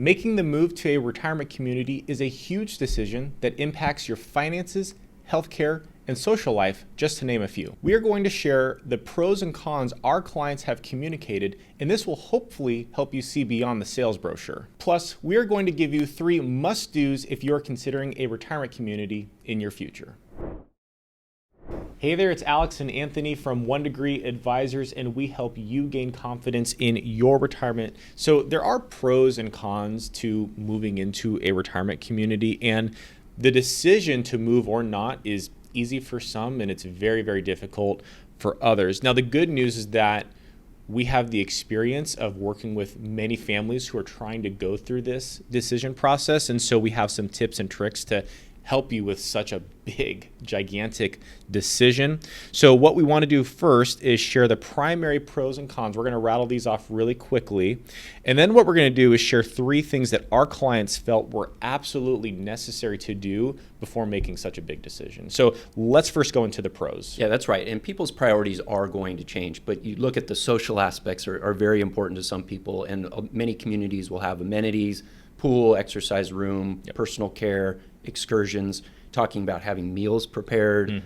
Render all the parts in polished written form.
Making the move to a retirement community is a huge decision that impacts your finances, healthcare, and social life, just to name a few. We are going to share the pros and cons our clients have communicated, and this will hopefully help you see beyond the sales brochure. Plus, we are going to give you 3 must-dos if you're considering a retirement community in your future. Hey there, it's Alex and Anthony from One Degree Advisors, and we help you gain confidence in your retirement. So there are pros and cons to moving into a retirement community, and the decision to move or not is easy for some, and it's very, very difficult for others. Now, the good news is that we have the experience of working with many families who are trying to go through this decision process, and so we have some tips and tricks to help you with such a big, gigantic decision. So what we want to do first is share the primary pros and cons. We're going to rattle these off really quickly. And then what we're going to do is share 3 things that our clients felt were absolutely necessary to do before making such a big decision. So let's first go into the pros. Yeah, that's right. And people's priorities are going to change, but you look at the social aspects are very important to some people, and many communities will have amenities, pool, exercise room, personal care, excursions, talking about having meals prepared,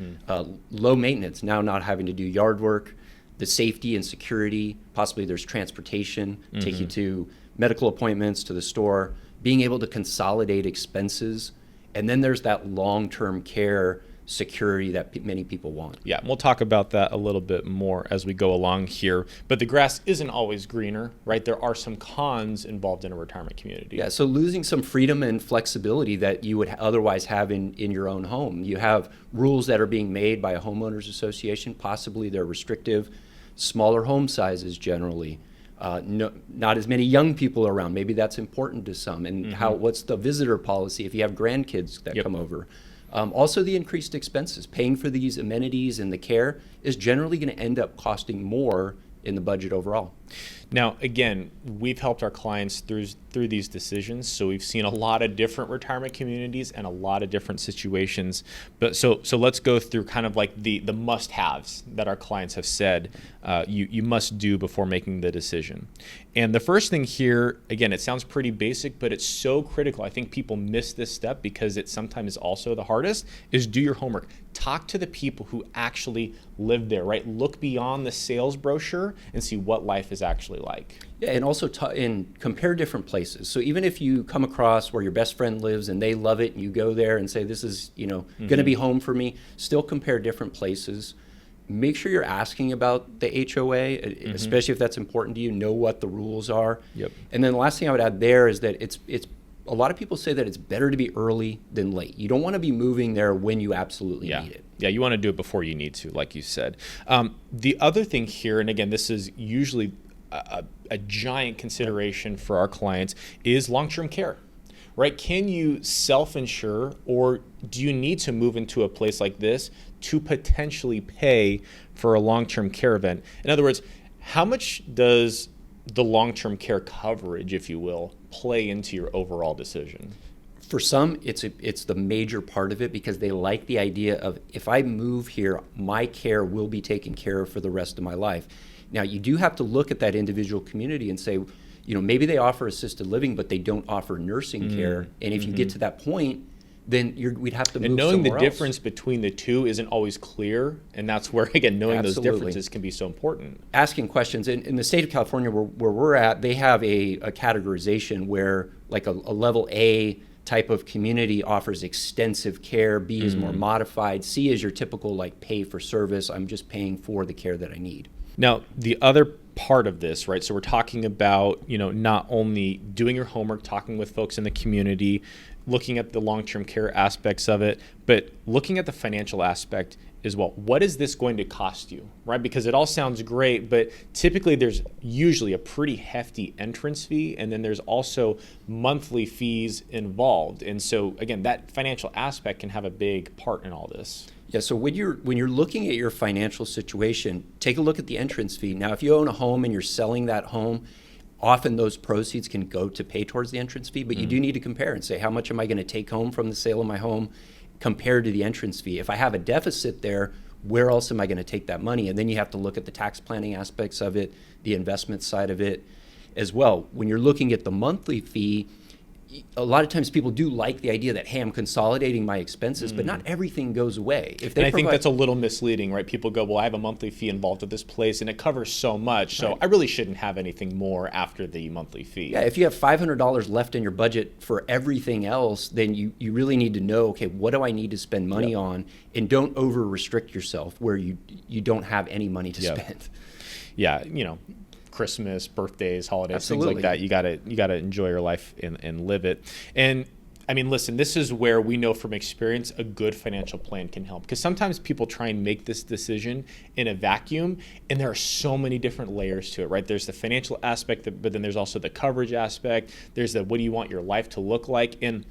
low maintenance, now not having to do yard work, the safety and security, possibly there's transportation, take you to medical appointments, to the store, being able to consolidate expenses, and then there's that long-term care security that many people want. Yeah, we'll talk about that a little bit more as we go along here. But the grass isn't always greener, right? There are some cons involved in a retirement community. Yeah, so losing some freedom and flexibility that you would otherwise have in your own home. You have rules that are being made by a homeowners association. Possibly they're restrictive. Smaller home sizes generally. Not as many young people around. Maybe that's important to some. And what's the visitor policy if you have grandkids that come over? Also, the increased expenses. Paying for these amenities and the care is generally going to end up costing more in the budget overall. Now, again, we've helped our clients through these decisions, so we've seen a lot of different retirement communities and a lot of different situations. But so let's go through kind of like the must-haves that our clients have said you must do before making the decision. And the first thing here, again, it sounds pretty basic, but it's so critical. I think people miss this step because it sometimes is also the hardest, is do your homework. Talk to the people who actually live there, right? Look beyond the sales brochure and see what life is actually like. Yeah, and also compare different places. So even if you come across where your best friend lives and they love it and you go there and say, this is going to be home for me, still compare different places. Make sure you're asking about the HOA, especially if that's important to you, know what the rules are. Yep. And then the last thing I would add there is that it's a lot of people say that it's better to be early than late. You don't want to be moving there when you absolutely need it. Yeah, you want to do it before you need to, like you said. The other thing here, and again, this is usually a giant consideration for our clients, is long-term care, right? Can you self-insure, or do you need to move into a place like this to potentially pay for a long-term care event? In other words, how much does the long-term care coverage, if you will, play into your overall decision? For some, it's the major part of it because they like the idea of, if I move here, my care will be taken care of for the rest of my life. Now, you do have to look at that individual community and say, maybe they offer assisted living, but they don't offer nursing care. And if you get to that point, then we'd have to move somewhere else. And knowing the difference between the two isn't always clear, and that's where, again, knowing those differences can be so important. Asking questions. In the state of California, where we're at, they have a categorization where, like a level A type of community offers extensive care, B is more modified, C is your typical like pay for service, I'm just paying for the care that I need. Now, the other part of this, right? So we're talking about, not only doing your homework, talking with folks in the community, looking at the long-term care aspects of it, but looking at the financial aspect as well. What is this going to cost you, right? Because it all sounds great, but typically there's usually a pretty hefty entrance fee, and then there's also monthly fees involved. And so again, that financial aspect can have a big part in all this. Yeah, so when you're looking at your financial situation, take a look at the entrance fee. Now, if you own a home and you're selling that home, often those proceeds can go to pay towards the entrance fee, but you do need to compare and say, how much am I going to take home from the sale of my home compared to the entrance fee? If I have a deficit there, where else am I going to take that money? And then you have to look at the tax planning aspects of it, the investment side of it as well. When you're looking at the monthly fee, a lot of times people do like the idea that, hey, I'm consolidating my expenses, but not everything goes away. If And I think that's a little misleading, right? People go, well, I have a monthly fee involved with this place and it covers so much, so I really shouldn't have anything more after the monthly fee. Yeah, if you have $500 left in your budget for everything else, then you really need to know, okay, what do I need to spend money on? And don't over restrict yourself where you don't have any money to spend. Yeah, Christmas, birthdays, holidays, Absolutely. things like that. You gotta enjoy your life and live it. And I mean, listen, this is where we know from experience a good financial plan can help. Because sometimes people try and make this decision in a vacuum, and there are so many different layers to it, right? There's the financial aspect, but then there's also the coverage aspect. There's the what do you want your life to look like? And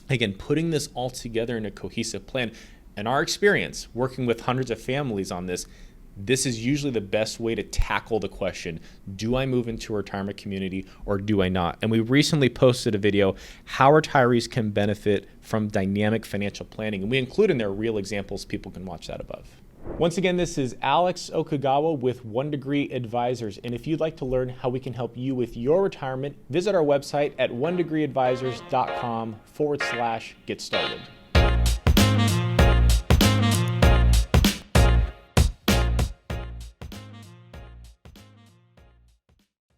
again, putting this all together in a cohesive plan. In our experience, working with hundreds of families on this is usually the best way to tackle the question, do I move into a retirement community or do I not? And we recently posted a video, how retirees can benefit from dynamic financial planning. And we include in there real examples. People can watch that above. Once again, this is Alex Okugawa with One Degree Advisors. And if you'd like to learn how we can help you with your retirement, visit our website at onedegreeadvisors.com/get started.